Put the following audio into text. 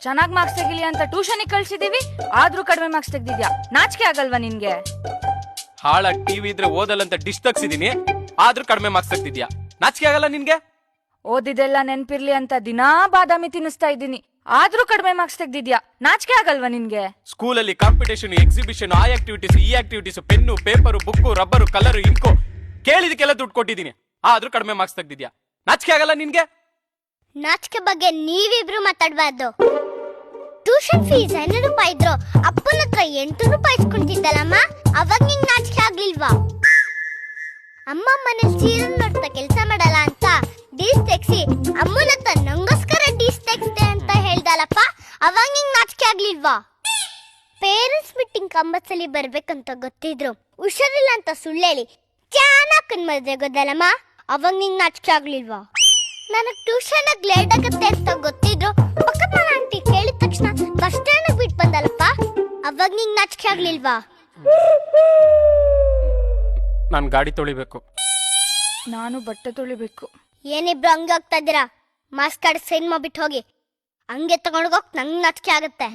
ಚೆನ್ನಾಗ್ ಮಾರ್ಕ್ಸ್ ತೆಗಿಲಿ ಅಂತ ಟ್ಯೂಷನ್ ಕಳ್ಸಿದೀವಿ, ಆದ್ರೂ ಕಡಿಮೆ ಮಾರ್ಕ್ಸ್ ತೆಗ್ದಿದ್ಯಾ. ನಾಚಿಕೆ ಆಗಲ್ವಾ ನಿನ್ಗೆ? ಹಾಳಾಗಿ ಟಿವಿ ಇದ್ರೆ ಓದಲ್ಲಂತ ಡಿಶ್ ತಗ್ಸಿದೀನಿ, ಆದ್ರೂ ಕಡಿಮೆ ಮಾರ್ಕ್ಸ್ ತೆಗ್ದಿದ್ಯಾ. ನಾಚಿಕೆ ಆಗಲ್ಲ ನಿನ್ಗೆ? ಓದಿದೆಲ್ಲ ನೆನ್ಪಿರ್ಲಿ ಅಂತ ದಿನಾ ಬಾದಾಮಿ ತಿನ್ನಿಸ್ತಾ ಇದ್ದೀನಿ, ಆದ್ರೂ ಕಡಿಮೆ ಮಾರ್ಕ್ಸ್ ತೆಗ್ದಿದ್ಯಾ. ನಾಚಿಕೆ ಆಗಲ್ವಾ ನಿನ್ಗೆ? ಸ್ಕೂಲಲ್ಲಿ ಕಾಂಪಿಟೇಷನ್, ಎಕ್ಸಿಬಿಷನ್, ಆ ಆಕ್ಟಿವಿಟೀಸ್ ಈ activities, pen, paper, book, rubber, colour, ink ಕೇಳಿದಕ್ಕೆಲ್ಲ ದುಡ್ಡು ಕೊಟ್ಟಿದ್ದೀನಿ, ಆದ್ರೂ ಕಡಿಮೆ ಮಾರ್ಕ್ಸ್ ತೆಗ್ದಿದ್ಯಾ. ನಾಚಿಕೆ ಆಗಲ್ಲ ನಿನ್ಗೆ? ನಾಚಿಕೆ ಬಗ್ಗೆ ನೀವಿಬ್ರು ಮಾತಾಡ್ಬಾರ್ದು. ಟ್ಯೂಷನ್ ಫೀಸ್ 500 ರೂಪಾಯಿ ಇದ್ರು ಅಪ್ಪನ ಹತ್ರ 800 ರೂಪಾಯಿ ಇಸ್ಕೊಂತಿದ್ದಲ್ಲಮ್ಮ, ಅವಾಗ ನಿಂಗ್ ನಾಚಿಕೆ ಆಗ್ಲಿಲ್ವಾ? ಅಮ್ಮ ಮನೇಲಿ ಸೀರಿಯಲ್ ನೋಡ್ತಾ ಕೆಲಸ ಮಾಡಲ್ಲ ಅಂತ ಡೀಸ್ ತೆಗ್ಸಿ ಅಮ್ಮನ ಹತ್ರ ನಂಗೋಸ್ಕರ ಡೀಸ್ ತೆಗ್ಸ್ದೆ ಅಂತ ಹೇಳ್ದಲ್ಲಪ್ಪ, ಅವಾಗ ನಿಂಗ್ ನಾಚಿಕೆ ಆಗ್ಲಿಲ್ವಾ? ಪೇರೆಂಟ್ಸ್ ಮೀಟಿಂಗ್ ಕಂಪಲ್ಸರಿ ಬರ್ಬೇಕಂತ ಗೊತ್ತಿದ್ರು ಹುಷಾರಿಲ್ಲ ಅಂತ ಸುಳ್ಳೇಳಿ ಚೆನ್ನಾಗಿ ಮದ್ವೆ ಗೊತ್ತಲ್ಲಮ್ಮ, ಅವಾಗ ನಿಂಗ್ ನಾಚಿಕೆ ಆಗ್ಲಿಲ್ವಾ? ನನಗ್ ಟ್ಯೂಷನ್ ಲೇಟ್ ಆಗತ್ತೆ ಅಂತ ಗೊತ್ತಿದ್ರು ಪಕ್ಕದ ಮನೆ ಆಂಟಿ ಕೇಳಿದ ತಕ್ಷಣ ಬಸ್ ಸ್ಟ್ಯಾಂಡ್ ಬಿಟ್ಟು ಬಂದಲ್ಲಪ್ಪ, ಅವಾಗ ನಿಂಗ್ ನಾಚಿಕೆ ಆಗ್ಲಿಲ್ವಾ? ನಾನ್ ಗಾಡಿ ತೊಳಿಬೇಕು. ನಾನು ಬಟ್ಟೆ ತೊಳಿಬೇಕು. ಏನಿಬ್ರು ಹಂಗೆ ಹೋಗ್ತಾ ಇದ್ದೀರಾ? ಮಾಸ್ಕ್ ಕಾರ್ಡ್ ಸೈನ್ ಮಾಡ್ಬಿಟ್ಟು ಹೋಗಿ. ಹಂಗೆ ತಗೊಂಡೋಗಕ್ ನಂಗೆ ನಾಚಿಕೆ ಆಗತ್ತೆ.